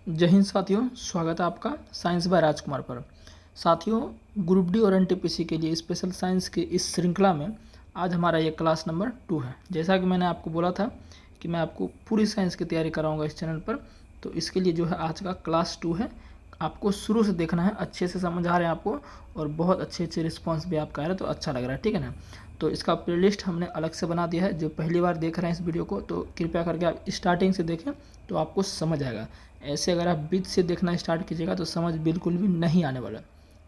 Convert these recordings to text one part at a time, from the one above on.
जय हिंद साथियों, स्वागत है आपका साइंस बाय राजकुमार पर। साथियों, ग्रुप डी और एनटीपीसी के लिए स्पेशल साइंस की इस श्रृंखला में आज हमारा ये क्लास नंबर 2 है। जैसा कि मैंने आपको बोला था कि मैं आपको पूरी साइंस की तैयारी कराऊंगा इस चैनल पर, तो इसके लिए जो है आज का क्लास 2 है। आपको शुरू से देखना है, अच्छे से समझ आ रहे हैं आपको और बहुत अच्छे रिस्पॉन्स भी आपका आ रहा है, तो अच्छा लग रहा है, ठीक है ना। तो इसका प्लेलिस्ट हमने अलग से बना दिया है। जो पहली बार देख रहे हैं इस वीडियो को, तो कृपया करके आप स्टार्टिंग से देखें तो आपको समझ आएगा। ऐसे अगर आप बीच से देखना स्टार्ट कीजिएगा तो समझ बिल्कुल भी नहीं आने वाला,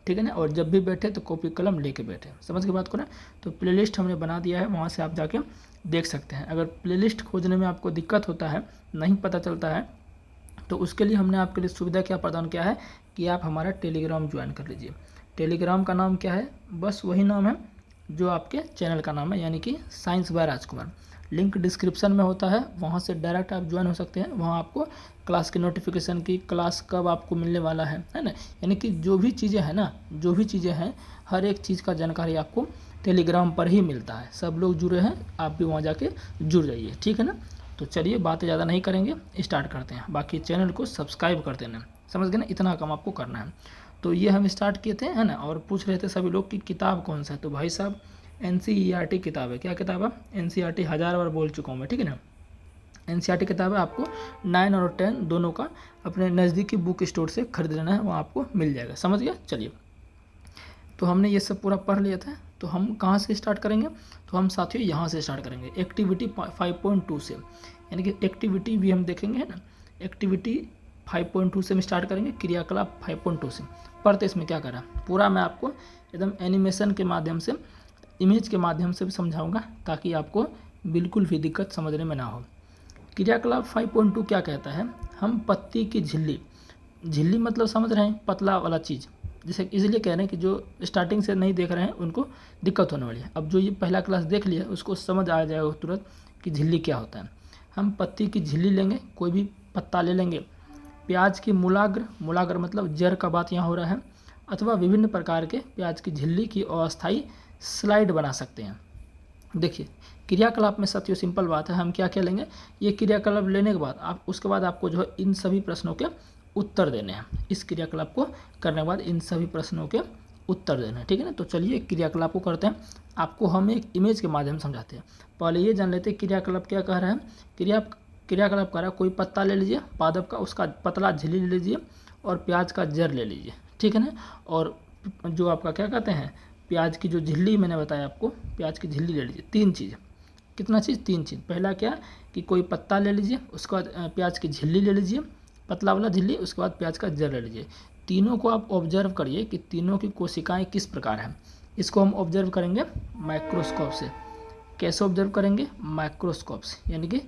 ठीक है ना। और जब भी बैठे तो कॉपी कलम लेके बैठे, समझ के बात करें। तो प्लेलिस्ट हमने बना दिया है, वहाँ से आप जाके देख सकते हैं। अगर प्लेलिस्ट खोजने में आपको दिक्कत होता है, नहीं पता चलता है, तो उसके लिए हमने आपके लिए सुविधा क्या प्रदान किया है कि आप हमारा टेलीग्राम ज्वाइन कर लीजिए। टेलीग्राम का नाम क्या है? बस वही नाम है जो आपके चैनल का नाम है, यानी कि science by Rajkumar. Link description में होता है, वहाँ से डायरेक्ट आप ज्वाइन हो सकते हैं। वहाँ आपको क्लास की नोटिफिकेशन की, क्लास कब आपको मिलने वाला है ना, यानी कि जो भी चीज़ें हैं ना, जो भी चीज़ें हैं, हर एक चीज़ का जानकारी आपको टेलीग्राम पर ही मिलता है। सब लोग जुड़े हैं, आप भी वहाँ जाके जुड़ जाइए, ठीक है ना। तो चलिए, बातें ज़्यादा नहीं करेंगे, स्टार्ट करते हैं। बाकी चैनल को सब्सक्राइब कर देना, समझ गए ना, इतना काम आपको करना है। तो ये हम स्टार्ट किए थे, है ना। और पूछ रहे थे सभी लोग कि किताब कौन सा है, तो भाई साहब NCERT किताब है। क्या किताब है? NCERT 1000 बार बोल चुका हूँ मैं, ठीक है ना। NCERT किताब है, आपको 9 और 10 दोनों का अपने नज़दीकी बुक स्टोर से खरीद लेना है, वहाँ आपको मिल जाएगा, समझ गया। चलिए, तो हमने ये सब पूरा पढ़ लिया था। तो हम कहाँ से स्टार्ट करेंगे? तो हम साथियों यहाँ से स्टार्ट करेंगे, एक्टिविटी 5.2 से, यानी कि एक्टिविटी भी हम देखेंगे, है ना। एक्टिविटी 5.2 से हम स्टार्ट करेंगे, क्रियाकलाप 5.2 से। पढ़ते इसमें क्या करा, पूरा मैं आपको एकदम एनिमेशन के माध्यम से, इमेज के माध्यम से भी समझाऊंगा, ताकि आपको बिल्कुल भी दिक्कत समझने में ना हो। क्रियाकलाप 5.2 क्या कहता है? हम पत्ती की झिल्ली, झिल्ली मतलब समझ रहे हैं, पतला वाला चीज़, जैसे इसलिए कह रहे हैं कि जो स्टार्टिंग से नहीं देख रहे हैं उनको दिक्कत होने वाली है। अब जो ये पहला क्लास देख लिया उसको समझ आ जाएगा तुरंत कि झिल्ली क्या होता है। हम पत्ती की झिल्ली लेंगे, कोई भी पत्ता ले लेंगे। प्याज की मूलाग्र, मूलाग्र मतलब जड़ का बात यहाँ हो रहा है, अथवा विभिन्न प्रकार के प्याज की झिल्ली की अस्थायी स्लाइड बना सकते हैं। देखिए, क्रियाकलाप में साथियों सिंपल बात है, हम क्या क्या लेंगे, ये क्रियाकलाप लेने के बाद आप, उसके बाद आपको जो है इन सभी प्रश्नों के उत्तर देने हैं। इस क्रियाकलाप को करने के बाद इन सभी प्रश्नों के उत्तर देने हैं, ठीक है ना। तो चलिए क्रियाकलाप को करते हैं। आपको हम एक इमेज के माध्यम से समझाते हैं। पहले ये जान लेते हैं क्रियाकलाप क्या कह रहा है। क्रियाकलाप कह रहा है, कोई पत्ता ले लीजिए पादप का, उसका पतला झिल्ली ले लीजिए और प्याज का जड़ ले लीजिए, ठीक है ना। और जो आपका क्या कहते हैं, प्याज की जो झिल्ली मैंने बताया आपको, प्याज की झिल्ली ले लीजिए। तीन चीज़, कितना चीज़? तीन चीज़। पहला क्या कि कोई पत्ता ले लीजिए, उसके बाद प्याज की झिल्ली ले लीजिए, पतला वाला झिल्ली, उसके बाद प्याज का जड़ ले लीजिए। तीनों को आप ऑब्जर्व करिए कि तीनों की कोशिकाएं किस प्रकार हैं। इसको हम ऑब्जर्व करेंगे माइक्रोस्कोप से। कैसे ऑब्जर्व करेंगे? माइक्रोस्कोप से, यानी कि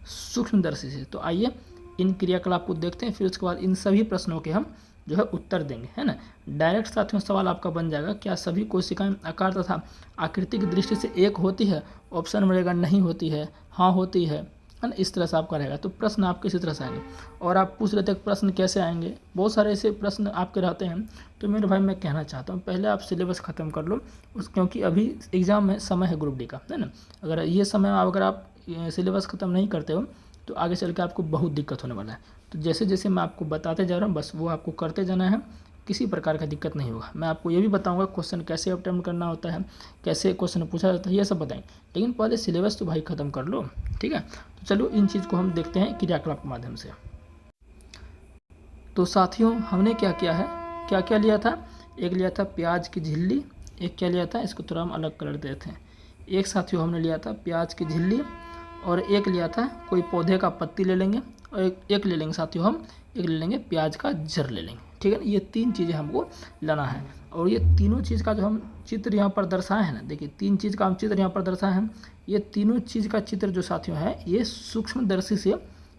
सूक्ष्मदर्शी से। तो आइए इन क्रियाकलाप को देखते हैं, फिर उसके बाद इन सभी प्रश्नों के हम जो है उत्तर देंगे, है ना। डायरेक्ट साथियों सवाल आपका बन जाएगा, क्या सभी कोशिकाएं आकार तथा आकृति की दृष्टि से एक होती है? ऑप्शन में रहेगा नहीं होती है, हाँ होती है ना। इस तरह से आपका रहेगा। तो प्रश्न आपके इसी तरह से आएंगे। और आप पूछ रहे थे प्रश्न कैसे आएंगे, बहुत सारे ऐसे प्रश्न आपके रहते हैं। तो मेरे भाई मैं कहना चाहता हूँ, पहले आप सिलेबस ख़त्म कर लो क्योंकि अभी एग्ज़ाम में समय है ग्रुप डी का, है ना। अगर ये समय अगर आप सिलेबस ख़त्म नहीं करते हो तो आगे चल के आपको बहुत दिक्कत होने वाला है। तो जैसे जैसे मैं आपको बताते जा रहा हूँ, बस वो आपको करते जाना है, किसी प्रकार का दिक्कत नहीं होगा। मैं आपको ये भी बताऊंगा क्वेश्चन कैसे अटेम्प्ट करना होता है, कैसे क्वेश्चन पूछा जाता है, ये सब बताएंगे। लेकिन पहले सिलेबस तो भाई ख़त्म कर लो, ठीक है। तो चलो इन चीज़ को हम देखते हैं क्रियाकलाप के माध्यम से। तो साथियों हमने क्या किया है, क्या क्या लिया था? एक लिया था प्याज की झिल्ली, एक क्या लिया था, इसको थोड़ा हम अलग कलर देते हैं। एक साथियों हमने लिया था प्याज की झिल्ली, और एक लिया था कोई पौधे का पत्ती ले लेंगे, और एक ले लेंगे साथियों हम, एक ले लेंगे प्याज का जड़ ले लेंगे, ठीक है ना। ये तीन चीज़ें हमको लाना है। और ये तीनों चीज़ का जो हम चित्र यहाँ पर दर्शाए हैं ना, देखिए तीन चीज़ का हम चित्र यहाँ पर दर्शाए हैं। ये तीनों चीज़ का चित्र जो साथियों है, ये सूक्ष्मदर्शी से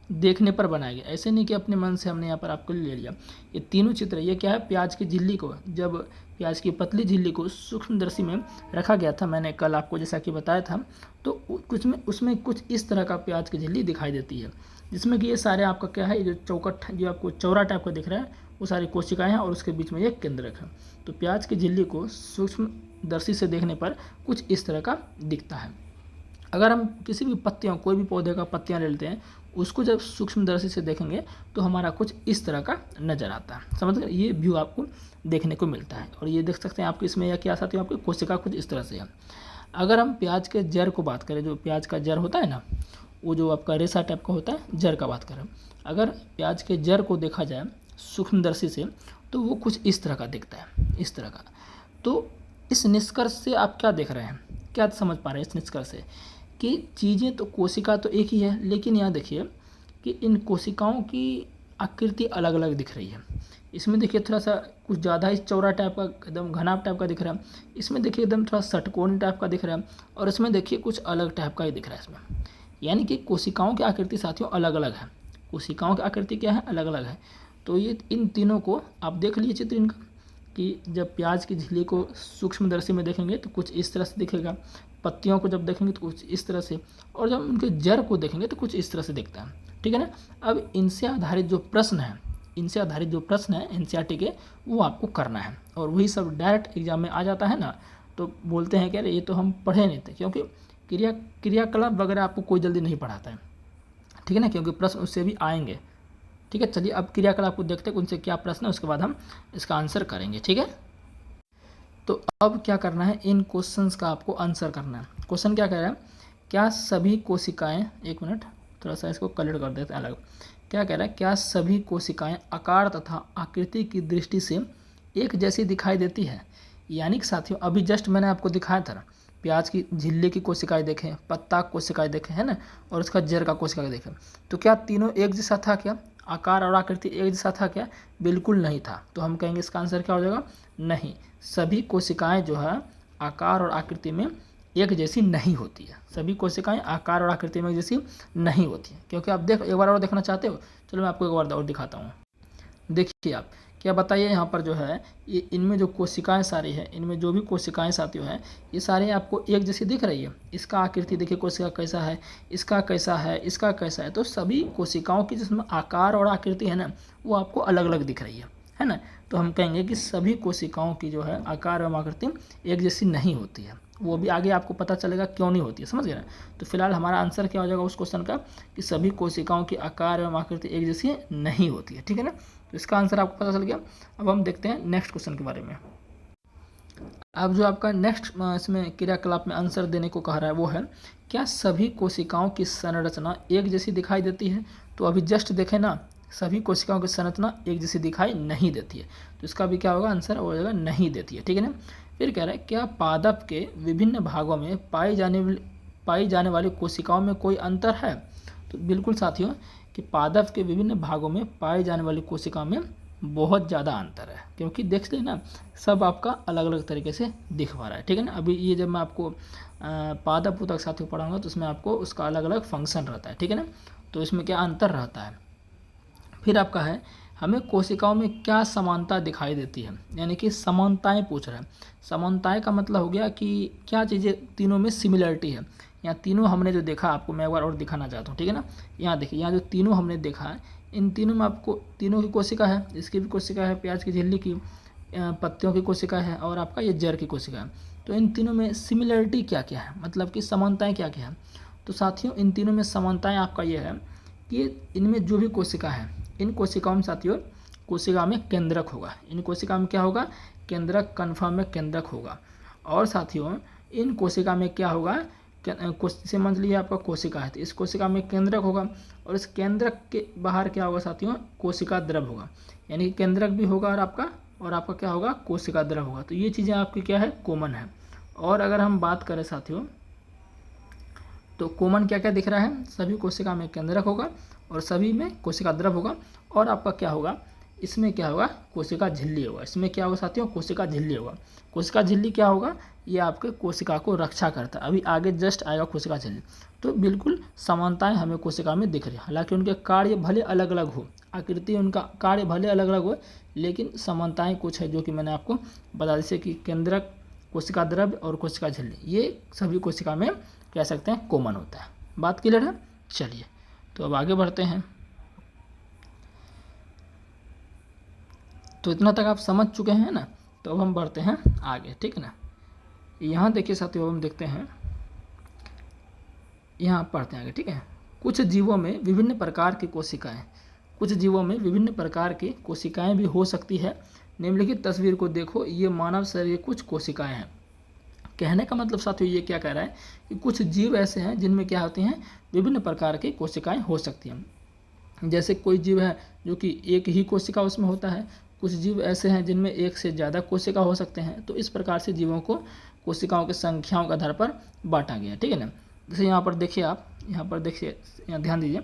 देखने पर बनाया गया, ऐसे नहीं कि अपने मन से हमने यहाँ पर आपको ले लिया। ये तीनों चित्र, ये क्या है, प्याज की झिल्ली को, जब प्याज की पतली झिल्ली को सूक्ष्मदर्शी में रखा गया था, मैंने कल आपको जैसा कि बताया था, तो कुछ में उसमें कुछ इस तरह का प्याज की झिल्ली दिखाई देती है, जिसमें कि ये सारे आपका क्या है, ये जो चौकट जो आपको चौरा टाइप का दिख रहा है, वो सारी कोशिकाएं हैं और उसके बीच में एक केंद्रक है। तो प्याज की झिल्ली को सूक्ष्मदर्शी से देखने पर कुछ इस तरह का दिखता है। अगर हम किसी भी पत्तियों, कोई भी पौधे का पत्तियाँ ले लेते हैं, उसको जब सूक्ष्मदर्शी से देखेंगे तो हमारा कुछ इस तरह का नज़र आता है। समझ गए, ये व्यू आपको देखने को मिलता है। और ये देख सकते हैं आपको इसमें या क्या साथियों, आपकी कोशिका कुछ इस तरह से है। अगर हम प्याज के जड़ को बात करें, जो प्याज का जड़ होता है ना, वो जो आपका रेशा टाइप का होता है, जड़ का बात करें, अगर प्याज के जड़ को देखा जाए सूक्ष्मदर्शी से तो वो कुछ इस तरह का दिखता है, इस तरह का। तो इस निष्कर्ष से आप क्या देख रहे हैं, क्या समझ पा रहे हैं इस निष्कर्ष से कि चीज़ें तो कोशिका तो एक ही है, लेकिन यहाँ देखिए कि इन कोशिकाओं की आकृति अलग अलग दिख रही है। इसमें देखिए थोड़ा सा कुछ ज़्यादा ही चौड़ा टाइप का, एकदम घना टाइप का दिख रहा है। इसमें देखिए एकदम थोड़ा षटकोण टाइप का दिख रहा है, और इसमें देखिए कुछ अलग टाइप का ही दिख रहा है इसमें। यानी कि कोशिकाओं की आकृति साथियों अलग अलग है। कोशिकाओं की आकृति क्या है, अलग अलग है। तो ये इन तीनों को आप देख लीजिए चित्र इनका, कि जब प्याज की झिल्ली को सूक्ष्मदर्शी में देखेंगे तो कुछ इस तरह से दिखेगा, पत्तियों को जब देखेंगे तो कुछ इस तरह से, और जब उनके जड़ को देखेंगे तो कुछ इस तरह से दिखता है। ठीक है ना। अब इनसे आधारित जो प्रश्न है, इनसे आधारित जो प्रश्न है एनसीईआरटी के, वो आपको करना है, और वही सब डायरेक्ट एग्जाम में आ जाता है ना। तो बोलते हैं कि अरे ये तो हम पढ़े नहीं थे, क्योंकि क्रियाकलाप वगैरह आपको कोई जल्दी नहीं पढ़ाता है। ठीक है ना, क्योंकि प्रश्न उससे भी आएंगे। ठीक है, चलिए अब क्रियाकलाप को देखते हैं उनसे क्या प्रश्न है, उसके बाद हम इसका आंसर करेंगे। ठीक है, तो अब क्या करना है, इन क्वेश्चंस का आपको आंसर करना है। क्वेश्चन क्या कह रहा है, क्या सभी कोशिकाएं, एक मिनट थोड़ा सा इसको कलर कर देते हैं अलग। क्या कह रहा है, क्या सभी कोशिकाएं आकार तथा आकृति की दृष्टि से एक जैसी दिखाई देती है। यानी कि साथियों अभी जस्ट मैंने आपको दिखाया था, प्याज की झिल्ली की कोशिकाएं देखें, पत्ता कोशिकाएं देखें, है ना, और उसका जड़ का कोशिका देखें, तो क्या तीनों एक जैसा था क्या, आकार और आकृति एक जैसा था क्या, बिल्कुल नहीं था। तो हम कहेंगे इसका आंसर क्या हो जाएगा, नहीं। सभी कोशिकाएं जो है आकार और आकृति में एक जैसी नहीं होती है। सभी कोशिकाएं आकार और आकृति में एक जैसी नहीं होती है। क्योंकि आप एक बार और देखना चाहते हो, चलो मैं आपको एक बार और दिखाता हूँ। देखिए आप क्या बताइए, यहाँ पर जो है ये इनमें जो कोशिकाएं सारी है, इनमें जो भी कोशिकाएं साथियों हैं, ये सारे आपको एक जैसी दिख रही है। इसका आकृति देखिए कोशिका कैसा है, इसका कैसा है, इसका कैसा है। तो सभी कोशिकाओं की जिसमें आकार और आकृति है ना, वो आपको अलग अलग दिख रही है ना। तो हम कहेंगे कि सभी कोशिकाओं की जो है आकार एवं आकृति एक जैसी नहीं होती है। वो भी आगे आपको पता चलेगा क्यों नहीं होती है, समझ गए ना। तो फिलहाल हमारा आंसर क्या हो जाएगा उस क्वेश्चन का, कि सभी कोशिकाओं की आकार एवं आकृति एक जैसी नहीं होती है। ठीक है ना, तो इसका आंसर आपको पता चल गया। अब हम देखते हैं नेक्स्ट क्वेश्चन के बारे में। अब जो आपका नेक्स्ट इसमें क्रियाकलाप में आंसर देने को कह रहा है वो है, क्या सभी कोशिकाओं की संरचना एक जैसी दिखाई देती है। तो अभी जस्ट देखें ना, सभी कोशिकाओं की संरचना एक जैसी दिखाई नहीं देती है। तो इसका भी क्या होगा, आंसर हो जाएगा नहीं देती है। ठीक है ना। फिर कह रहा है, क्या पादप के विभिन्न भागों में पाई जाने वाली कोशिकाओं में कोई अंतर है। तो बिल्कुल साथियों, कि पादप के विभिन्न भागों में पाई जाने वाली कोशिकाओं में बहुत ज़्यादा अंतर है, क्योंकि देख लेना सब आपका अलग अलग तरीके से दिख पा रहा है। ठीक है ना। अभी ये जब मैं आपको पादप तक साथियों पढ़ाऊंगा तो उसमें आपको उसका अलग अलग फंक्शन रहता है। ठीक है ना, तो इसमें क्या अंतर रहता है। फिर आपका है, हमें कोशिकाओं में क्या समानता दिखाई देती है। यानी कि समानताएं पूछ रहा है। समानताएं का मतलब हो गया कि क्या चीज़ें तीनों में सिमिलरिटी है। यहाँ तीनों हमने जो देखा, आपको मैं एक बार और दिखाना चाहता हूँ। ठीक है ना, यहाँ देखिए, यहाँ जो तीनों हमने देखा है, इन तीनों में आपको तीनों की कोशिका है, इसकी भी कोशिका है, प्याज की झिल्ली की, पत्तियों की कोशिका है, और आपका ये जड़ की कोशिका है। तो इन तीनों में सिमिलरिटी क्या क्या है, मतलब कि समानताएं क्या क्या है। तो साथियों इन तीनों में समानताएं आपका ये है कि इनमें जो भी कोशिका है, इन कोशिकाओं में साथियों कोशिका में केंद्रक होगा। इन कोशिका में क्या होगा, केंद्रक, कन्फर्म में केंद्रक होगा। और साथियों इन कोशिका में क्या होगा, समझ लीजिए आपका कोशिका है, तो इस कोशिका में केंद्रक होगा, और इस केंद्रक के बाहर क्या होगा साथियों, कोशिका द्रव होगा। यानी कि केंद्रक भी होगा और आपका क्या होगा, कोशिका द्रव होगा। तो ये चीज़ें आपकी क्या है, कॉमन है। और अगर हम बात करें साथियों, तो कॉमन क्या क्या दिख रहा है, सभी कोशिका में केंद्रक होगा और सभी में कोशिका द्रव होगा, और आपका क्या होगा, इसमें क्या होगा, कोशिका झिल्ली होगा। इसमें क्या होगा साथियों, कोशिका झिल्ली होगा। कोशिका झिल्ली क्या होगा, ये आपके कोशिका को रक्षा करता है। अभी आगे जस्ट आएगा कोशिका झिल्ली। तो बिल्कुल समानताएं हमें कोशिका में दिख रही है। हालांकि उनके कार्य भले अलग अलग हो, आकृति उनका कार्य भले अलग अलग हो, लेकिन समानताएं कुछ है जो कि मैंने आपको बता, जैसे कि केंद्रक, कोशिका द्रव और कोशिका झिल्ली, ये सभी कोशिका में कह सकते हैं कॉमन होता है। बात क्लियर है। चलिए तो अब आगे बढ़ते हैं। तो इतना तक आप समझ चुके हैं ना, तो अब हम बढ़ते हैं आगे। ठीक है ना। यहाँ देखिए साथियों, हम देखते हैं, यहाँ पढ़ते हैं आगे। ठीक है, कुछ जीवों में विभिन्न प्रकार की कोशिकाएं, कुछ जीवों में विभिन्न प्रकार की कोशिकाएं भी हो सकती है। निम्नलिखित तस्वीर को देखो, ये मानव शरीर की कुछ कोशिकाएं हैं। कहने का मतलब साथियों ये क्या कह रहा है कि कुछ जीव ऐसे हैं जिनमें क्या होती हैं, विभिन्न प्रकार की कोशिकाएं हो सकती हैं। जैसे कोई जीव है जो कि एक ही कोशिका उसमें होता है, कुछ जीव ऐसे हैं जिनमें एक से ज़्यादा कोशिका हो सकते हैं। तो इस प्रकार से जीवों को कोशिकाओं की संख्याओं के आधार पर बांटा गया है, ठीक है ना। जैसे यहाँ पर देखिए, आप यहाँ पर देखिए, यहाँ ध्यान दीजिए,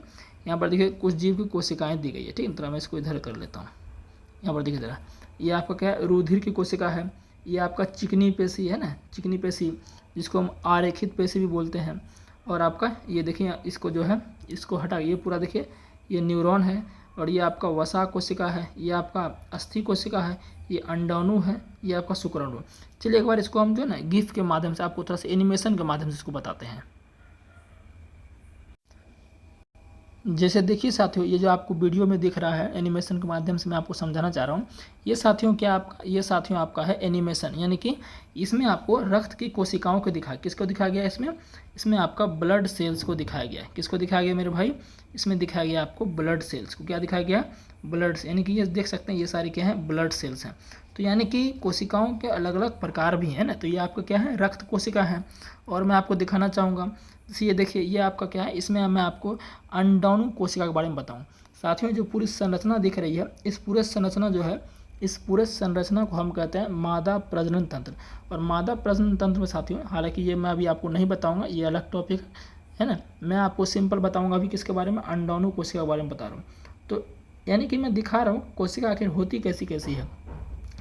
यहाँ पर देखिए कुछ जीव की कोशिकाएं दी गई है, ठीक है। तो मैं इसको इधर कर लेता हूँ। यहाँ पर देखिए ज़रा, ये आपका क्या है, रुधिर की कोशिका है। ये आपका चिकनी पेशी है ना, चिकनी पेशी, जिसको हम आरेखित पेशी भी बोलते हैं। और आपका ये देखिए, इसको जो है, इसको हटा, ये पूरा देखिए, ये न्यूरॉन है। और ये आपका वसा कोशिका है, ये आपका अस्थि कोशिका है, ये अंडाणु है, ये आपका शुक्राणु। चलिए एक बार इसको हम जो है ना गिफ के माध्यम से, आपको थोड़ा सा एनिमेशन के माध्यम से इसको बताते हैं। जैसे देखिए साथियों, ये जो आपको वीडियो में दिख रहा है, एनिमेशन के माध्यम से मैं आपको समझाना चाह रहा हूँ। ये साथियों क्या आपका, ये साथियों आपका है एनिमेशन, यानी कि इसमें आपको रक्त की कोशिकाओं को दिखाया, किसको दिखाया गया है इसमें, इसमें आपका ब्लड सेल्स को दिखाया गया है। किसको दिखाया गया मेरे भाई, इसमें दिखाया गया आपको ब्लड सेल्स को। क्या दिखाया गया, ब्लड, यानी कि ये देख सकते हैं ये सारी क्या है, ब्लड सेल्स हैं। तो यानी कि कोशिकाओं के अलग अलग प्रकार भी हैं ना। तो ये आपका क्या है, रक्त कोशिका है। और मैं आपको दिखाना चाहूँगा, ये देखिए, ये आपका क्या है, इसमें मैं आपको अंडाणु कोशिका के बारे में बताऊं। साथियों जो पूरी संरचना दिख रही है, इस पूरे संरचना जो है, इस पूरे संरचना को हम कहते हैं मादा प्रजनन तंत्र। और मादा प्रजनन तंत्र में साथियों, हालांकि ये मैं अभी आपको नहीं बताऊंगा, ये अलग टॉपिक है ना। मैं आपको सिंपल बताऊंगा अभी किसके बारे में, अंडाणु कोशिका के बारे में बता रहा हूँ। तो यानी कि मैं दिखा रहा हूँ कोशिका आखिर होती कैसी कैसी है।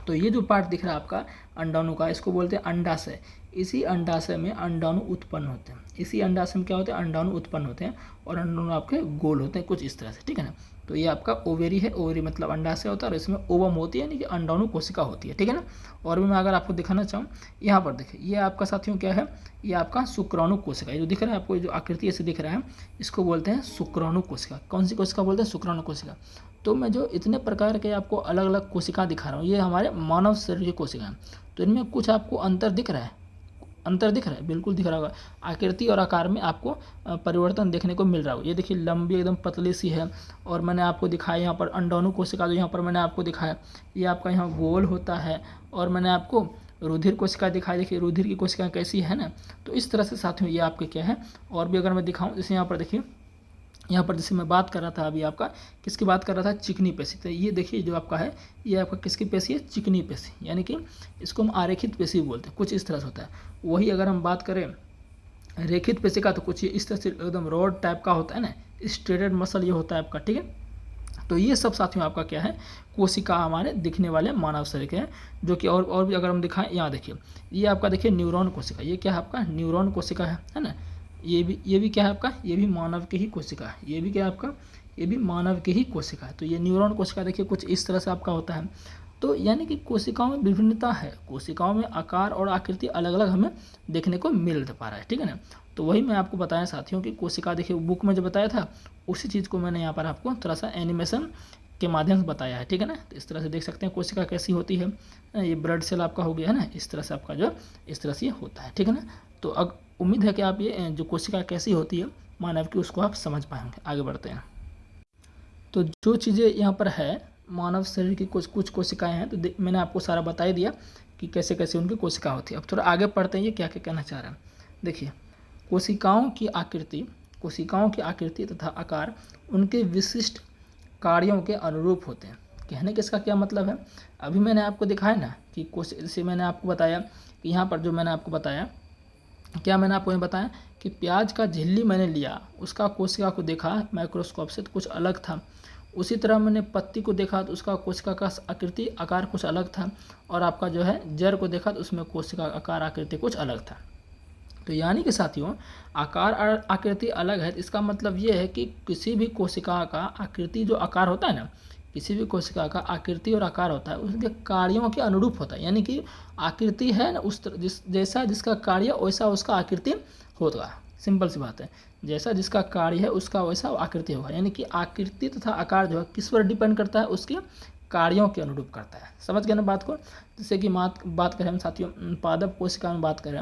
तो ये जो पार्ट दिख रहा है आपका अंडाणु का, इसको बोलते हैं अंडाशय। इसी अंडाशय में अंडाणु उत्पन्न होते हैं। इसी अंडाशय में क्या होते हैं, अंडाणु उत्पन्न होते हैं। और अंडाणु आपके गोल होते हैं कुछ इस तरह से, ठीक है ना। तो ये आपका ओवेरी है, ओवेरी मतलब अंडाशय होता है, और इसमें ओवम होती है, यानी कि अंडाणु कोशिका होती है, ठीक है ना। और भी मैं अगर आपको दिखाना चाहूँ, यहाँ पर देखिए, ये आपका साथियों क्या है, ये आपका शुक्राणु कोशिका, ये जो दिख रहा है आपको, जो आकृति ऐसे दिख रहा है, इसको बोलते हैं शुक्राणु कोशिका। कौन सी कोशिका बोलते हैं, शुक्राणु कोशिका। तो मैं जो इतने प्रकार के आपको अलग अलग कोशिका दिखा रहा हूँ, ये हमारे मानव शरीर की कोशिका हैं। तो इनमें कुछ आपको अंतर दिख रहा है, अंतर दिख रहा है, बिल्कुल दिख रहा होगा। आकृति और आकार में आपको परिवर्तन देखने को मिल रहा होगा। ये देखिए लंबी एकदम पतली सी है। और मैंने आपको दिखाया यहाँ पर अंडाणु कोशिका, जो यहाँ पर मैंने आपको दिखाया, ये आपका यहाँ गोल होता है। और मैंने आपको रुधिर कोशिका दिखाई, देखिए रुधिर की कोशिका कैसी है ना। तो इस तरह से साथियों ये आपके क्या है। और भी अगर मैं दिखाऊँ, जैसे यहाँ पर देखिए, यहाँ पर जैसे मैं बात कर रहा था अभी, आपका किसकी बात कर रहा था, चिकनी पेशी। तो ये देखिए जो आपका है, ये आपका किसकी पेशी है, चिकनी पेशी, यानी कि इसको हम आरेखित पेशी बोलते हैं, कुछ इस तरह से होता है। वही अगर हम बात करें रेखित पेशी का, तो कुछ इस तरह से एकदम रॉड टाइप का होता है ना, स्ट्रेटेड मसल ये होता है आपका, ठीक है। तो ये सब साथियों आपका क्या है, कोशिका हमारे दिखने वाले मानव शरीर के हैं। जो कि और भी अगर हम दिखाएं, यहाँ देखिए, ये आपका देखिए न्यूरॉन कोशिका, ये क्या है आपका, न्यूरॉन कोशिका है ना। ये भी क्या है आपका, ये भी मानव की ही कोशिका है। ये भी क्या है आपका, ये भी मानव की ही कोशिका है। तो ये न्यूरॉन कोशिका देखिए कुछ इस तरह से आपका होता है। तो यानी कि कोशिकाओं में विभिन्नता है, कोशिकाओं में आकार और आकृति अलग अलग हमें देखने को मिल पा रहा है, ठीक है ना। तो वही मैं आपको बताया साथियों कि कोशिका देखिए बुक में जो बताया था, उसी चीज़ को मैंने यहाँ पर आपको थोड़ा सा एनिमेशन के माध्यम से बताया है, ठीक है ना। तो इस तरह से देख सकते हैं कोशिका कैसी होती है। ये ब्लड सेल आपका हो गया है ना, इस तरह से आपका जो इस तरह से होता है, ठीक है ना। तो अब उम्मीद है कि आप ये जो कोशिका कैसी होती है मानव की, उसको आप समझ पाएंगे। आगे बढ़ते हैं। तो जो चीज़ें यहाँ पर है, मानव शरीर की कुछ कोशिकाएं हैं, तो मैंने आपको सारा बता ही दिया कि कैसे कैसे उनकी कोशिका होती है। अब थोड़ा आगे पढ़ते हैं, ये क्या क्या कहना चाह रहा है। देखिए, कोशिकाओं की आकृति तथा आकार उनके विशिष्ट कार्यों के अनुरूप होते हैं। कहने के इसका क्या मतलब है, अभी मैंने आपको दिखाया ना कि जैसे मैंने आपको बताया कि यहाँ पर जो मैंने आपको बताया, क्या मैंने आपको ये बताया कि प्याज का झिल्ली मैंने लिया, उसका कोशिका को देखा माइक्रोस्कोप से तो कुछ अलग था। उसी तरह मैंने पत्ती को देखा तो उसका कोशिका का आकृति आकार कुछ अलग था। और आपका जो है जड़ को देखा तो उसमें कोशिका आकार आकृति कुछ अलग था। तो यानी कि साथियों आकार और आकृति अलग है, इसका मतलब ये है कि किसी भी कोशिका का आकृति जो आकार होता है ना, किसी भी कोशिका का आकृति और आकार होता है उसके कार्यों के अनुरूप होता है। यानी कि आकृति है ना, उस जैसा जिसका कार्य वैसा उसका आकृति होगा। सिंपल सी बात है, जैसा जिसका कार्य है उसका वैसा आकृति होगा। यानी कि आकृति तथा आकार जो है किस पर डिपेंड करता है, उसके कार्यों के अनुरूप करता है। समझ गए ना बात को। जैसे कि बात करें हम साथियों पादप कोशिका में बात करें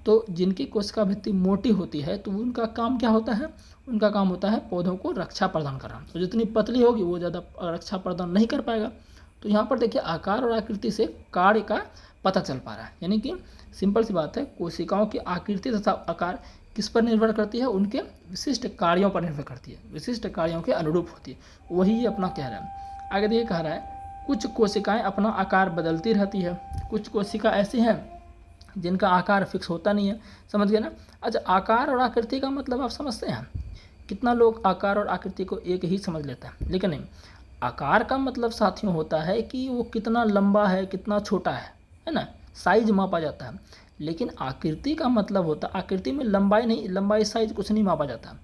तो जिनकी कोशिका भित्ति मोटी होती है तो उनका काम क्या होता है, उनका काम होता है पौधों को रक्षा प्रदान करना। तो जितनी पतली होगी वो ज़्यादा रक्षा प्रदान नहीं कर पाएगा। तो यहाँ पर देखिए आकार और आकृति से कार्य का पता चल पा रहा है, यानी कि सिंपल सी बात है, कोशिकाओं की आकृति तथा आकार किस पर निर्भर करती है, उनके विशिष्ट कार्यों पर निर्भर करती है, विशिष्ट कार्यों के अनुरूप होती है। वही ये अपना कह रहा है। आगे देखिए कह रहा है कुछ कोशिकाएं अपना आकार बदलती रहती है, कुछ कोशिका ऐसी हैं जिनका आकार फिक्स होता नहीं है। समझ गए ना। अच्छा, आकार और आकृति का मतलब आप समझते हैं? कितना लोग आकार और आकृति को एक ही समझ लेते हैं, लेकिन नहीं। आकार का मतलब साथियों होता है कि वो कितना लंबा है, कितना छोटा है ना, साइज मापा जाता है। लेकिन आकृति का मतलब होता है, आकृति में लंबाई नहीं, लंबाई साइज कुछ नहीं मापा जाता।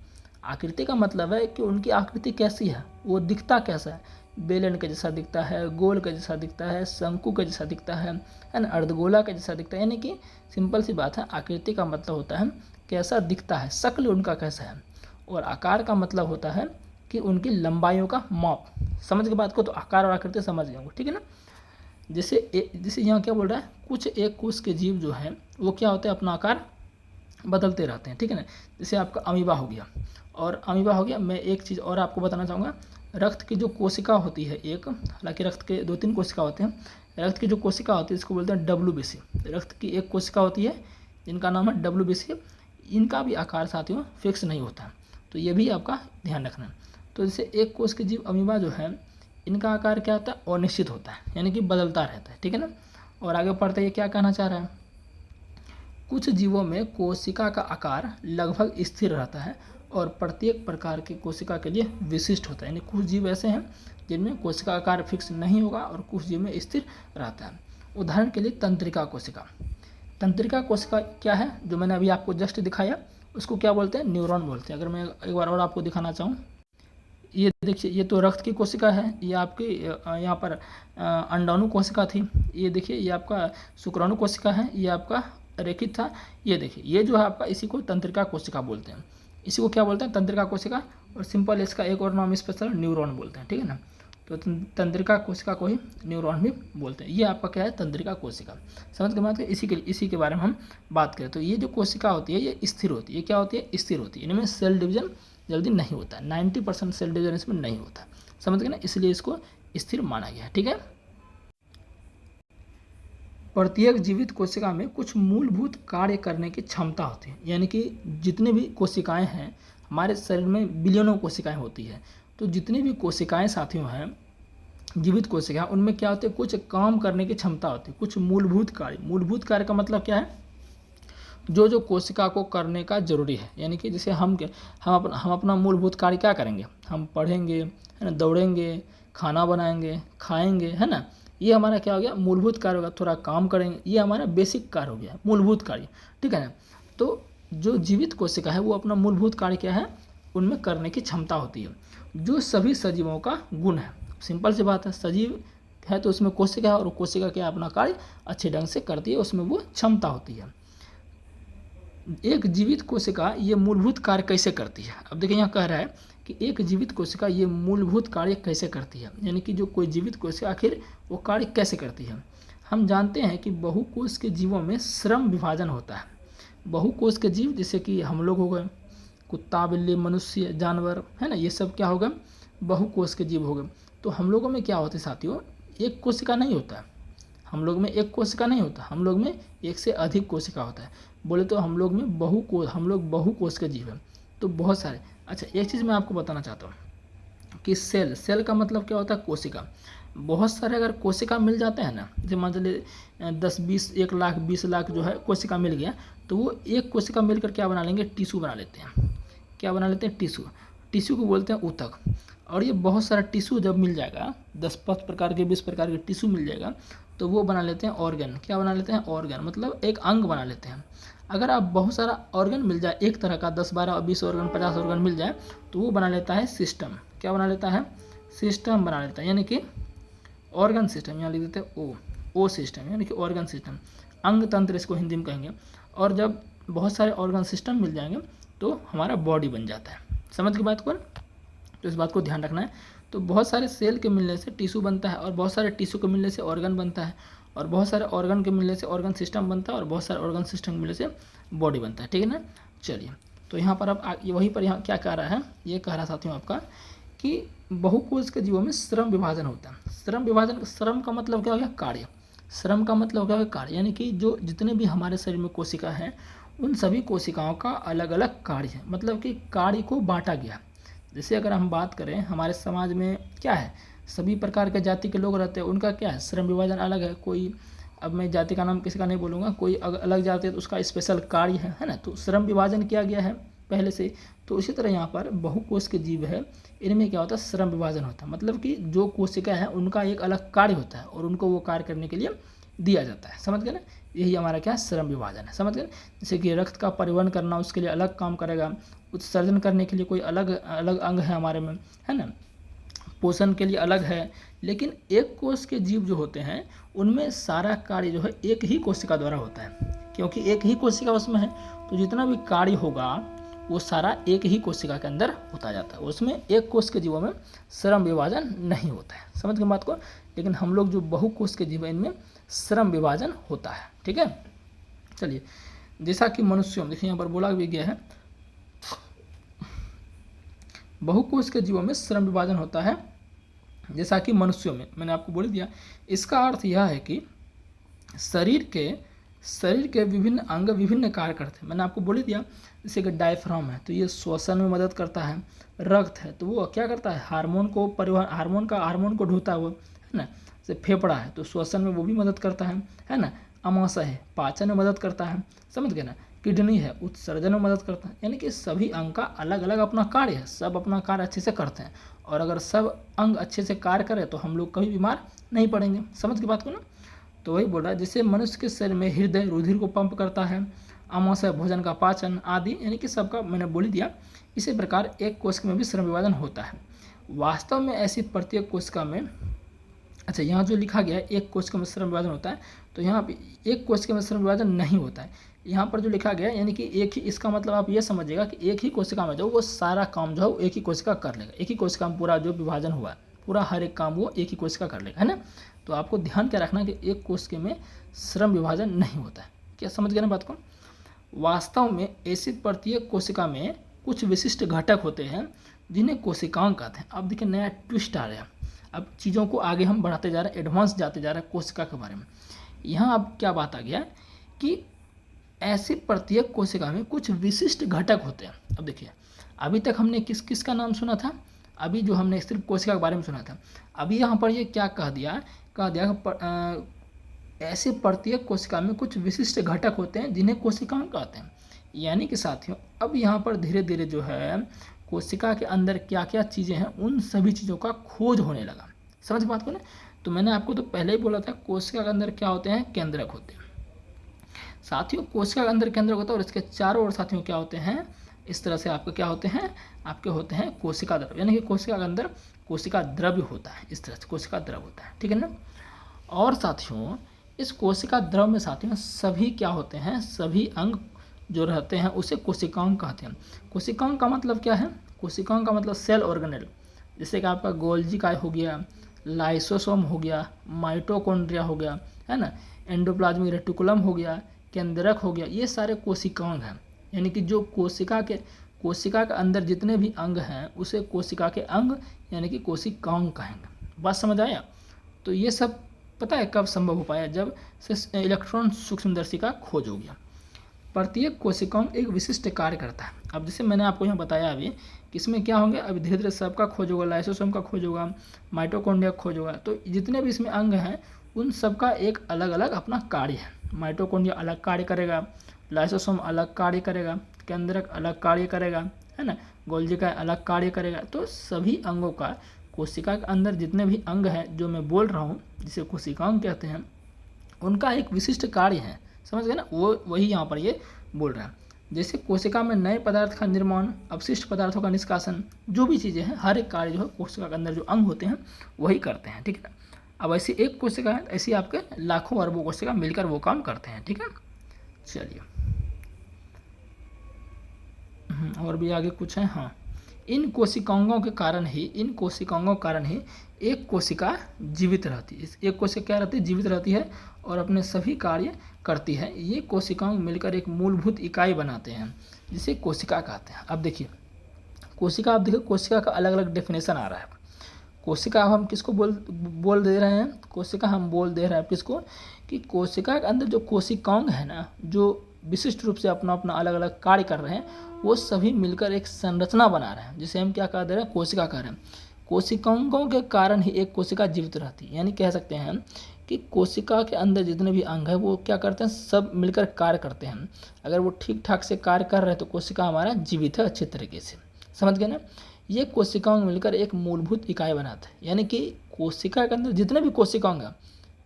आकृति का मतलब है कि उनकी आकृति कैसी है, वो दिखता कैसा है, बेलन के जैसा दिखता है, गोल के जैसा दिखता है, शंकु के जैसा दिखता है ना, अर्धगोला के जैसा दिखता है। यानी कि सिंपल सी बात है, आकृति का मतलब होता है कैसा दिखता है, शक्ल उनका कैसा है। और आकार का मतलब होता है कि उनकी लंबाइयों का माप। समझ के बात को, तो आकार और आकृति समझ गए होंगे, ठीक है ना। जैसे यहाँ क्या बोल रहा है, कुछ एक कोष के जीव जो है वो क्या होते हैं, अपना आकार बदलते रहते हैं, ठीक है ना। जैसे आपका अमीबा हो गया, और अमीबा हो गया। मैं एक चीज़ और आपको बताना चाहूँगा, रक्त की जो कोशिका होती है एक, हालांकि रक्त के 2-3 कोशिका होते हैं, रक्त की जो कोशिका होती है इसको बोलते हैं WBC। रक्त की एक कोशिका होती है जिनका नाम है WBC। इनका भी आकार साथियों फिक्स नहीं होता, तो ये भी आपका ध्यान रखना। तो जैसे एक कोष के जीव अमीबा जो है, इनका आकार क्या होता है, अनिश्चित होता है, यानी कि बदलता रहता है, ठीक है ना। और आगे पढ़ते ये क्या कहना चाह रहा है, कुछ जीवों में कोशिका का आकार लगभग स्थिर रहता है और प्रत्येक प्रकार की कोशिका के लिए विशिष्ट होता है। यानी कुछ जीव ऐसे हैं जिनमें कोशिका आकार फिक्स नहीं होगा और कुछ जीव में स्थिर रहता है। उदाहरण के लिए तंत्रिका कोशिका। तंत्रिका कोशिका क्या है, जो मैंने अभी आपको जस्ट दिखाया, उसको क्या बोलते हैं, न्यूरॉन बोलते हैं। अगर मैं एक बार और आपको दिखाना चाहूँ, ये देखिए, ये तो रक्त की कोशिका है, ये आपकी यहाँ पर अंडाणु कोशिका थी। ये देखिए, ये आपका शुक्राणु कोशिका है, ये आपका रेखित था। ये देखिए, ये जो है आपका, इसी को तंत्रिका कोशिका बोलते हैं। इसी को क्या बोलते हैं, तंत्रिका कोशिका। और सिंपल इसका एक और नाम स्पेशल न्यूरॉन बोलते हैं, ठीक है ना। तो तंत्रिका कोशिका को ही न्यूरॉन भी बोलते हैं। ये आपका क्या है, तंत्रिका कोशिका। समझ के बात है, इसी के बारे में हम बात करें तो ये जो कोशिका होती है ये स्थिर होती है। ये क्या होती है, स्थिर होती है। इनमें सेल डिवीजन जल्दी नहीं होता है, 90% सेल डिवीजन इसमें नहीं होता। समझ गए ना, इसलिए इसको स्थिर माना गया है, ठीक है। प्रत्येक जीवित कोशिका में कुछ मूलभूत कार्य करने की क्षमता होती है। यानी कि जितनी भी कोशिकाएं हैं, हमारे शरीर में बिलियनों कोशिकाएं होती है, तो जितनी भी कोशिकाएं साथियों हैं, जीवित कोशिकाएं, उनमें क्या होती है, कुछ काम करने की क्षमता होती है, कुछ मूलभूत कार्य। मूलभूत कार्य का मतलब क्या है, जो कोशिका को करने का जरूरी है। यानी कि जैसे हम अपना मूलभूत कार्य क्या करेंगे, हम पढ़ेंगे, है ना, दौड़ेंगे, खाना बनाएंगे, खाएंगे, है ना। ये हमारा क्या हो गया, मूलभूत कार्य होगा। थोड़ा काम करेंगे, ये हमारा बेसिक कार्य हो गया, मूलभूत कार्य, ठीक है ना। तो जो जीवित कोशिका है वो अपना मूलभूत कार्य क्या है, उनमें करने की क्षमता होती है, जो सभी सजीवों का गुण है। सिंपल सी बात है, सजीव है तो उसमें कोशिका है, और कोशिका क्या अपना कार्य अच्छे ढंग से करती है, उसमें वो क्षमता होती है। एक जीवित कोशिका ये मूलभूत कार्य कैसे करती है। अब देखिए यहाँ कह रहा है कि एक जीवित कोशिका ये मूलभूत कार्य कैसे करती है, यानी कि जो कोई जीवित कोशिका आखिर वो कार्य कैसे करती है। हम जानते हैं कि बहुकोश के जीवों में श्रम विभाजन होता है। बहुकोश के जीव जैसे कि हम लोग हो गए, कुत्ता, बिल्ली, मनुष्य, जानवर, है ना, ये सब क्या हो गए, बहुकोश के जीव हो गए। तो हम लोगों में क्या होता है साथियों, एक कोशिका नहीं होता है। हम लोग में एक कोशिका नहीं होता, हम लोग में एक से अधिक कोशिका होता है। बोले तो हम लोग में हम लोग बहुकोश के जीव हैं, तो बहुत सारे। अच्छा, एक चीज़ मैं आपको बताना चाहता हूँ कि सेल का मतलब क्या होता है, कोशिका। बहुत सारे अगर कोशिका मिल जाते हैं ना, जैसे मान लीजिए 10, 20, 1 लाख, 20 लाख जो है कोशिका मिल गया, तो वो एक कोशिका मिलकर क्या बना लेंगे, टिश्यू बना लेते हैं। क्या बना लेते हैं, टिश्यू को बोलते हैं ऊतक। और ये बहुत सारा टिश्यू जब मिल जाएगा, 10-5 प्रकार के, 20 प्रकार के टिश्यू मिल जाएगा, तो वो बना लेते हैं ऑर्गन। क्या बना लेते हैं, ऑर्गन, मतलब एक अंग बना लेते हैं। अगर आप बहुत सारा ऑर्गन मिल जाए एक तरह का, 10, 12, 20 ऑर्गन, 50 ऑर्गन मिल जाए, तो वो बना लेता है सिस्टम। क्या बना लेता है, सिस्टम बना लेता है, यानी कि ऑर्गन सिस्टम। यहाँ लिख देते हैं ओ सिस्टम, यानी कि ऑर्गन सिस्टम, अंग तंत्र इसको हिंदी में कहेंगे। और जब बहुत सारे ऑर्गन सिस्टम मिल जाएंगे तो हमारा बॉडी बन जाता है। समझ की बात को, तो इस बात को ध्यान रखना है। तो बहुत सारे सेल के मिलने से टिश्यू बनता है, और बहुत सारे टिश्यू के मिलने से ऑर्गन बनता है, और बहुत सारे ऑर्गन के मिलने से ऑर्गन सिस्टम बनता है और बहुत सारे ऑर्गन सिस्टम के मिलने से बॉडी बनता है, ठीक है ना। चलिए, तो यहाँ पर अब वहीं पर यहाँ क्या कह रहा है, ये कह रहा है साथियों आपका कि बहुकोश के जीवों में श्रम विभाजन होता है। श्रम विभाजन, श्रम का मतलब क्या हो गया, कार्य। श्रम का मतलब क्या हो गया, कार्य, यानी कि जो जितने भी हमारे शरीर में कोशिका हैं उन सभी कोशिकाओं का अलग अलग कार्य है, मतलब कि कार्य को बांटा गया। जैसे अगर हम बात करें हमारे समाज में क्या है, सभी प्रकार के जाति के लोग रहते हैं, उनका क्या है, श्रम विभाजन अलग है। कोई, अब मैं जाति का नाम किसी का नहीं बोलूँगा, कोई अलग जाति है तो उसका स्पेशल कार्य है ना, तो श्रम विभाजन किया गया है पहले से। तो इसी तरह यहाँ पर बहुकोश के जीव है, इनमें क्या होता है, श्रम विभाजन होता है, मतलब कि जो कोशिका है उनका एक अलग कार्य होता है और उनको वो कार्य करने के लिए दिया जाता है। समझ गए ना, यही हमारा क्या है, श्रम विभाजन है। समझ गए, जैसे कि रक्त का परिवहन करना, उसके लिए अलग काम करेगा, उत्सर्जन करने के लिए कोई अलग अलग अंग है हमारे में, है ना, पोषण के लिए अलग है। लेकिन एक कोश के जीव जो होते हैं उनमें सारा कार्य जो है एक ही कोशिका द्वारा होता है, क्योंकि एक ही कोशिका उसमें है, तो जितना भी कार्य होगा वो सारा एक ही कोशिका के अंदर होता जाता है। उसमें एक कोश के जीवों में श्रम विभाजन नहीं होता है, समझ गए बात को। लेकिन हम लोग जो बहुकोश के जीव हैं इनमें श्रम विभाजन होता है, ठीक है। चलिए, जैसा कि मनुष्यों में, देखिए यहाँ पर बोला भी गया है बहुकोश के जीवों में श्रम विभाजन होता है जैसा कि मनुष्यों में, मैंने आपको बोल दिया। इसका अर्थ यह है कि शरीर के विभिन्न अंग विभिन्न कार्य करते हैं। मैंने आपको बोल दिया, जैसे कि डायफ्राम है तो ये श्वसन में मदद करता है, रक्त है तो वो क्या करता है, हार्मोन को परिवहन, हार्मोन को ढोता है वो, है ना। जैसे फेफड़ा है तो श्वसन में वो भी मदद करता है ना। अमाशय है पाचन में मदद करता है, समझ गए ना। किडनी है उत्सर्जन में मदद करता है, यानी कि सभी अंग का अलग अलग अपना कार्य है, सब अपना कार्य अच्छे से करते हैं। और अगर सब अंग अच्छे से कार्य करें तो हम लोग कभी बीमार नहीं पड़ेंगे, समझ की बात को ना। तो वही बोल रहा है, जैसे मनुष्य के शरीर में हृदय रुधिर को पंप करता है, अमाशय भोजन का पाचन आदि, यानी कि सबका मैंने बोल दिया। इसी प्रकार एक कोशिका में भी श्रम विभाजन होता है। वास्तव में ऐसी प्रत्येक कोशिका में, अच्छा यहाँ जो लिखा गया है एक कोशिका में श्रम विभाजन होता है, तो यहाँ पे एक कोशिका में श्रम विभाजन नहीं होता है। यहाँ पर जो लिखा गया है यानी कि एक ही, इसका मतलब आप ये समझिएगा कि एक ही कोशिका में जो वो सारा काम जो है वो एक ही कोशिका कर लेगा। एक ही कोशिका में पूरा जो विभाजन हुआ है पूरा हर एक काम वो एक ही कोशिका कर लेगा, है ना। तो आपको ध्यान क्या रखना कि एक कोशिका में श्रम विभाजन नहीं होता है। क्या समझ गए ना बात को। वास्तव में ऐसी प्रत्येक कोशिका में कुछ विशिष्ट घटक होते हैं जिन्हें कोशिकांग कहते हैं। अब देखिए नया ट्विस्ट आ रहा है, अब चीज़ों को आगे हम बढ़ाते जा रहे हैं, एडवांस जाते जा रहे हैं कोशिका के बारे में। यहाँ अब क्या बात आ गया कि ऐसी प्रत्येक कोशिका में कुछ विशिष्ट घटक होते हैं। अब देखिए अभी तक हमने किस किस का नाम सुना था, अभी जो हमने सिर्फ कोशिका के बारे में सुना था। अभी यहाँ पर ये क्या कह दिया ऐसे प्रत्येक कोशिका में कुछ विशिष्ट घटक होते हैं जिन्हें कोशिकांग कहते हैं। यानी कि साथियों अब यहाँ पर धीरे धीरे जो है कोशिका के अंदर क्या क्या चीज़ें हैं उन सभी चीज़ों का खोज होने लगा, समझ बात को ना। तो मैंने आपको तो पहले ही बोला था कोशिका के अंदर क्या होते हैं, केंद्रक होते हैं साथियों। कोशिका के अंदर केंद्रक होता है और इसके चारों ओर साथियों क्या होते हैं, इस तरह से आपके क्या होते हैं, आपके होते हैं कोशिका द्रव्य, यानी कि कोशिका के अंदर कोशिका द्रव्य होता है, इस तरह से कोशिका द्रव्य होता है, ठीक है ना। और साथियों इस कोशिका द्रव्य में साथियों सभी क्या होते हैं, सभी अंग जो रहते हैं उसे कोशिकांग कहते हैं। कोशिकांग का मतलब क्या है, कोशिकांग का मतलब सेल ऑर्गेनेल, जैसे कि आपका गोल्जी काय हो गया, लाइसोसोम हो गया, माइटोकॉन्ड्रिया हो गया, है ना, एंडोप्लाज्मिक रेटिकुलम हो गया, केंद्रक हो गया, ये सारे कोशिकांग हैं। यानी कि जो कोशिका के अंदर जितने भी अंग हैं उसे कोशिका के अंग यानी कि कोशिकांग कहेंगे। बात समझ आया। तो ये सब पता है कब संभव हो पाया, जब से इलेक्ट्रॉन सूक्ष्मदर्शी का खोज हो गया। प्रत्येक कोशिकांग एक विशिष्ट कार्य करता है। अब जैसे मैंने आपको यहाँ बताया अभी कि इसमें क्या होंगे, अभी धीरे धीरे सबका खोज होगा, लाइसोसोम का खोज होगा, माइटोकॉन्ड्रिया का खोज होगा। तो जितने भी इसमें अंग हैं उन सबका एक अलग अलग अपना कार्य है। माइटोकॉन्ड्रिया अलग कार्य करेगा, लाइसोसोम अलग कार्य करेगा, केंद्रक अलग कार्य करेगा, है ना, गोल्जी का अलग कार्य करेगा। तो सभी अंगों का कोशिका के अंदर जितने भी अंग हैं जो मैं बोल रहा हूँ जिसे कोशिकांग कहते हैं उनका एक विशिष्ट कार्य है, समझ गए ना। वो वही यहाँ पर ये बोल रहा है। जैसे कोशिका में नए पदार्थ का निर्माण, अपशिष्ट पदार्थों का निष्कासन, जो भी चीज़ें हैं हर एक कार्य जो है कोशिका के अंदर जो अंग होते हैं वही करते हैं, ठीक है। अब ऐसी एक कोशिका है, ऐसी आपके लाखों अरबों कोशिका मिलकर वो काम करते हैं, ठीक है। चलिए और भी आगे कुछ है, हाँ, इन कोशिकांगों के कारण ही एक कोशिका जीवित रहती है। एक कोशिका क्या रहती है? जीवित रहती है और अपने सभी कार्य करती है। ये कोशिकाओं मिलकर एक मूलभूत इकाई बनाते हैं जिसे कोशिका कहते हैं। अब देखिए कोशिका, आप देखिए कोशिका का अलग अलग डेफिनेशन आ रहा है। कोशिका हम किसको बोल दे रहे हैं? कोशिका हम बोल दे रहे हैं किसको? कि कोशिका के अंदर जो कोशिकांग है ना, जो विशिष्ट रूप से अपना अपना अलग अलग कार्य कर रहे हैं, वो सभी मिलकर एक संरचना बना रहे हैं जिसे हम क्या कह दे रहे हैं? कोशिका कह रहे हैं। कोशिकांगों के कारण ही एक कोशिका जीवित रहती है। यानी कह सकते हैं कि कोशिका के अंदर जितने भी अंग है वो क्या करते हैं? सब मिलकर कार्य करते हैं। अगर वो ठीक ठाक से कार्य कर रहे हैं तो कोशिका हमारा जीवित है अच्छे तरीके से। समझ गए ना? ये कोशिकाओं मिलकर एक मूलभूत इकाई बनाते हैं। यानी कि कोशिका के अंदर जितने भी कोशिकाओं हैं,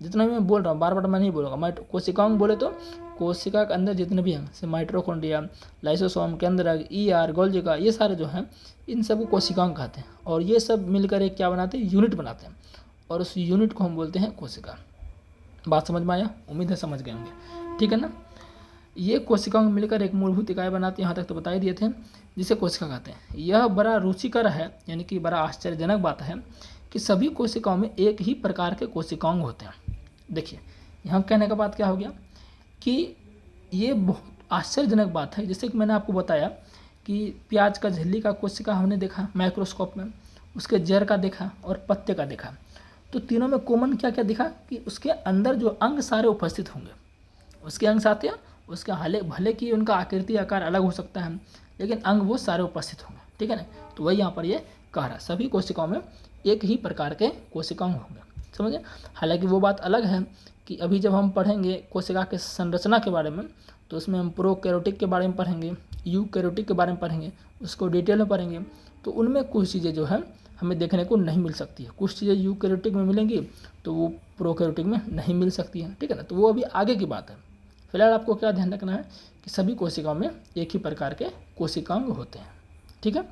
जितना भी मैं बोल रहा हूँ, बार बार मैं नहीं बोलूँगा, कोशिकाओं बोले तो कोशिका के अंदर जितने भी हैं जैसे माइटोकॉन्ड्रिया, लाइसोसोम, केंद्रक, ईआर, गोल्जिका, ये सारे जो हैं इन सबको कोशिकाओं कहते हैं। और ये सब मिलकर एक क्या बनाते हैं? यूनिट बनाते हैं और उस यूनिट को हम बोलते हैं कोशिका। बात समझ में आया? उम्मीद है समझ गए होंगे। ठीक है ना? ये कोशिकाओं मिलकर एक मूलभूत इकाई बनाती है, यहाँ तक तो बता ही दिए थे, जिसे कोशिका कहते हैं। यह बड़ा रुचिकर है, यानी कि बड़ा आश्चर्यजनक बात है कि सभी कोशिकाओं में एक ही प्रकार के कोशिकांग होते हैं। देखिए यहाँ कहने का बात क्या हो गया कि ये बहुत आश्चर्यजनक बात है। जैसे कि मैंने आपको बताया कि प्याज का झिल्ली का कोशिका हमने देखा माइक्रोस्कोप में, उसके जड़ का देखा और पत्ते का देखा। तो तीनों में कॉमन क्या क्या दिखा? कि उसके अंदर जो अंग सारे उपस्थित होंगे। उसके अंग साथ या उसका भले कि उनका आकृति आकार अलग हो सकता है, लेकिन अंग वो सारे उपस्थित होंगे। ठीक है ना? तो वही यहाँ पर ये कह रहा है सभी कोशिकाओं में एक ही प्रकार के कोशिकाओं होंगे। समझे? हालांकि वो बात अलग है कि अभी जब हम पढ़ेंगे कोशिका के संरचना के बारे में तो उसमें हम प्रोकैरियोटिक के बारे में पढ़ेंगे, यूकैरियोटिक के बारे में पढ़ेंगे, उसको डिटेल में पढ़ेंगे। तो उनमें कुछ चीज़ें जो है हमें देखने को नहीं मिल सकती है, कुछ चीज़ें यूकैरियोटिक में मिलेंगी तो वो प्रोकैरियोटिक में नहीं मिल सकती हैं। ठीक है ना? तो वो अभी आगे की बात है। फिलहाल आपको क्या ध्यान रखना है कि सभी कोशिकाओं में एक ही प्रकार के कोशिकांग होते हैं। ठीक है?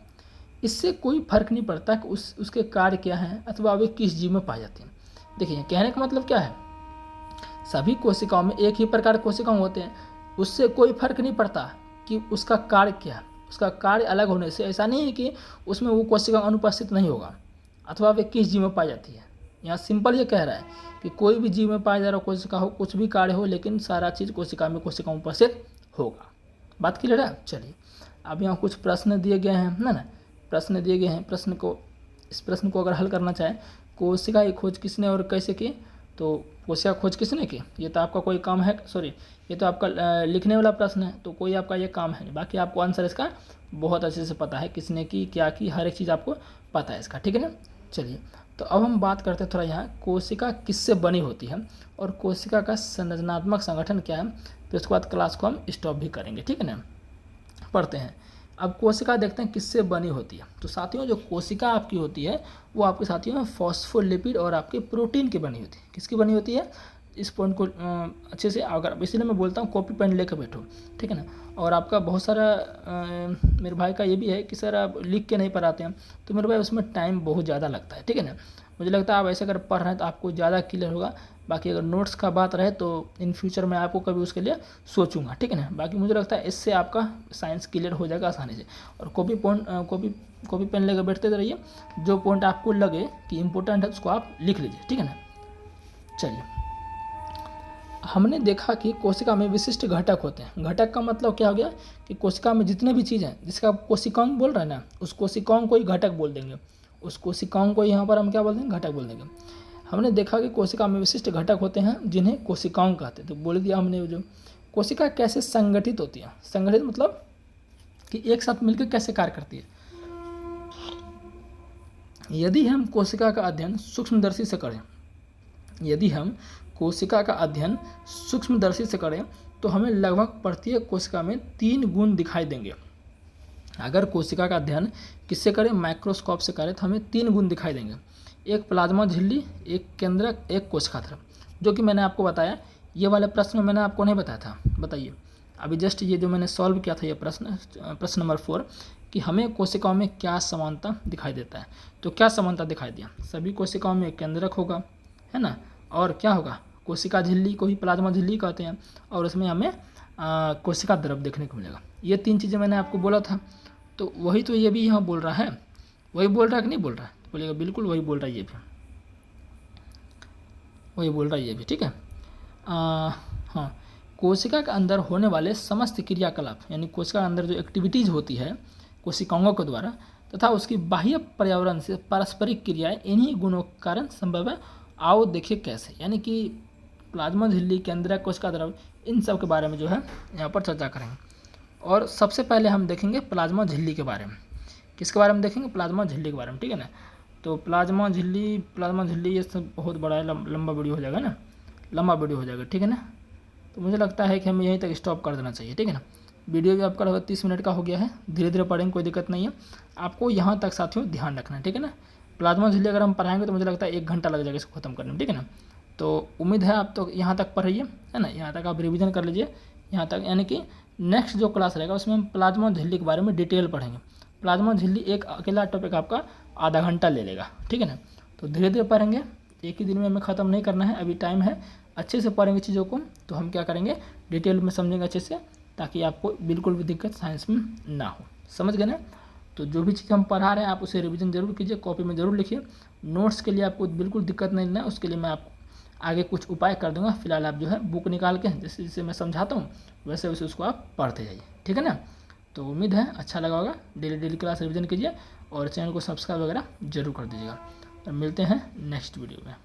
इससे कोई फर्क नहीं पड़ता कि उसके कार्य क्या हैं अथवा वे किस जीव में पाए जाते हैं। देखिए कहने का मतलब क्या है? सभी कोशिकाओं में एक ही प्रकार के कोशिकांग होते हैं, उससे कोई फर्क नहीं पड़ता कि उसका कार्य क्या है। उसका कार्य अलग होने से ऐसा नहीं है कि उसमें वो कोशिका अनुपस्थित नहीं होगा अथवा वे किस जीव में पाई जाती है। यहाँ सिंपल ये कह रहा है कि कोई भी जीव में पाया जा रहा कोशिका हो, कुछ भी कार्य हो, लेकिन सारा चीज़ कोशिका में उपस्थित होगा। बात क्लियर है? चलिए अब यहाँ कुछ प्रश्न दिए गए हैं ना, प्रश्न दिए गए हैं। इस प्रश्न को अगर हल करना चाहे, कोशिका की खोज किसने और कैसे की? तो कोशिका खोज किसने की? ये तो आपका कोई काम है, सॉरी ये तो आपका लिखने वाला प्रश्न है, तो कोई आपका ये काम है नहीं। बाकी आपको आंसर इसका बहुत अच्छे से पता है, किसने की, क्या की, हर एक चीज़ आपको पता है इसका। ठीक है ना? चलिए तो अब हम बात करते हैं थोड़ा यहाँ कोशिका किससे बनी होती है और कोशिका का संरचनात्मक संगठन क्या है। फिर उसके बाद क्लास को हम स्टॉप भी करेंगे। ठीक है ना? पढ़ते हैं। अब कोशिका देखते हैं किससे बनी होती है। तो साथियों जो कोशिका आपकी होती है वो आपके साथियों फॉस्फोलिपिड और आपके प्रोटीन की बनी होती है। किसकी बनी होती है? इस पॉइंट को अच्छे से अगर इसलिए मैं बोलता हूँ कॉपी पेन लेकर बैठो। ठीक है ना? और आपका बहुत सारा मेरे भाई का ये भी है कि सर आप लिख के नहीं पढ़ाते हैं, तो मेरे भाई उसमें टाइम बहुत ज़्यादा लगता है। ठीक है ना? मुझे लगता है आप ऐसे अगर पढ़ रहे हैं तो आपको ज़्यादा क्लियर होगा। बाकी अगर नोट्स का बात रहे तो इन फ्यूचर में आपको कभी उसके लिए सोचूंगा। ठीक है ना? बाकी मुझे लगता है इससे आपका साइंस क्लियर हो जाएगा आसानी से। और कॉपी पेन लेकर बैठते रहिए, जो पॉइंट आपको लगे कि इम्पोर्टेंट है उसको आप लिख लीजिए। ठीक है ना? चलिए हमने देखा कि कोशिका में विशिष्ट घटक होते हैं। घटक का मतलब क्या हो गया कि कोशिका में जितने भी चीज़ हैं जिसका कोशिकांग बोल रहे हैं ना, उस कोशिकाओं को ही घटक बोल देंगे। उस कोशिकाओं को यहाँ पर हम क्या बोल देंगे? घटक बोल देंगे। हमने देखा कि कोशिका में विशिष्ट घटक होते हैं जिन्हें कोशिकाओं कहते हैं। तो बोल दिया हमने जो कोशिका कैसे संगठित होती है। संगठित मतलब कि एक साथ मिलकर कैसे कार्य करती है। यदि हम कोशिका का अध्ययन सूक्ष्मदर्शी से करें, यदि हम कोशिका का अध्ययन सूक्ष्मदर्शी से करें तो हमें लगभग प्रत्येक कोशिका में 3 गुण दिखाई देंगे। अगर कोशिका का अध्ययन किससे करें? माइक्रोस्कोप से करें तो हमें 3 गुण दिखाई देंगे। एक प्लाज्मा झिल्ली, एक केंद्रक, एक कोशिकात्र, जो कि मैंने आपको बताया। ये वाले प्रश्न मैंने आपको नहीं बताया था। बताइए अभी जस्ट ये जो मैंने सॉल्व किया था ये प्रश्न नंबर 4 कि हमें कोशिकाओं में क्या समानता दिखाई देता है। तो क्या समानता दिखाई दिया? सभी कोशिकाओं में केंद्रक होगा, है ना, और क्या होगा? कोशिका झिल्ली को ही प्लाज्मा झिल्ली कहते हैं, और उसमें हमें कोशिका द्रव देखने को मिलेगा। ये 3 चीज़ें मैंने आपको बोला था। तो वही तो ये भी यहाँ बोल रहा है, वही बोल रहा है कि नहीं बोल रहा है? तो बोलिएगा बिल्कुल वही बोल रहा है, ये भी वही बोल रहा है, ये भी ठीक है। हाँ, कोशिका के अंदर होने वाले समस्त क्रियाकलाप, यानी कोशिका के अंदर जो एक्टिविटीज़ होती है कोशिकाओं के द्वारा तथा उसकी बाह्य पर्यावरण से पारस्परिक क्रियाएं इन्हीं गुणों के कारण संभव है। आओ देखिए कैसे, यानी कि प्लाज्मा झिल्ली, केंद्रक कोशिका द्रव, इन सब के बारे में जो है यहाँ पर चर्चा करेंगे। और सबसे पहले हम देखेंगे प्लाज्मा झिल्ली के बारे में। किसके बारे में देखेंगे? प्लाज्मा झिल्ली के बारे में, ठीक है ना। तो प्लाज्मा झिल्ली ये सब बहुत बड़ा है, लंबा वीडियो हो जाएगा ना, लंबा वीडियो हो जाएगा, ठीक है ना। तो मुझे लगता है कि हमें यहीं तक स्टॉप कर देना चाहिए, ठीक है ना। वीडियो भी आपका लगभग 30 मिनट का हो गया है, धीरे धीरे पढ़ेंगे, कोई दिक्कत नहीं है। आपको यहाँ तक साथियों ध्यान रखना है, ठीक है ना। प्लाज्मा झिल्ली अगर हम पढ़ाएंगे तो मुझे लगता है 1 घंटा लग जाएगा इसको खत्म करने में, ठीक है ना। तो उम्मीद है आप तो यहाँ तक पढ़िए, है ना, यहाँ तक आप रिविजन कर लीजिए यहाँ तक, यानी कि नेक्स्ट जो क्लास रहेगा उसमें हम प्लाज्मा झिल्ली के बारे में डिटेल पढ़ेंगे। प्लाज्मा झिल्ली एक अकेला टॉपिक आपका आधा घंटा ले लेगा, ठीक है ना। तो धीरे धीरे पढ़ेंगे, एक ही दिन में हमें ख़त्म नहीं करना है, अभी टाइम है। अच्छे से पढ़ेंगे चीज़ों को तो हम क्या करेंगे, डिटेल में समझेंगे अच्छे से, ताकि आपको बिल्कुल भी दिक्कत साइंस में ना हो। समझ गए ना। तो जो भी चीज़ हम पढ़ा रहे हैं आप उसे रिवीजन जरूर कीजिए, कॉपी में ज़रूर लिखिए। नोट्स के लिए आपको बिल्कुल दिक्कत नहीं लेना है, उसके लिए मैं आपको आगे कुछ उपाय कर दूंगा। फिलहाल आप जो है बुक निकाल के जैसे जैसे मैं समझाता हूँ वैसे वैसे उसको आप पढ़ते जाइए, ठीक है ना। तो उम्मीद है अच्छा लगा होगा। डेली क्लास रिवीजन कीजिए और चैनल को सब्सक्राइब वगैरह जरूर कर दीजिएगा। तो मिलते हैं नेक्स्ट वीडियो में।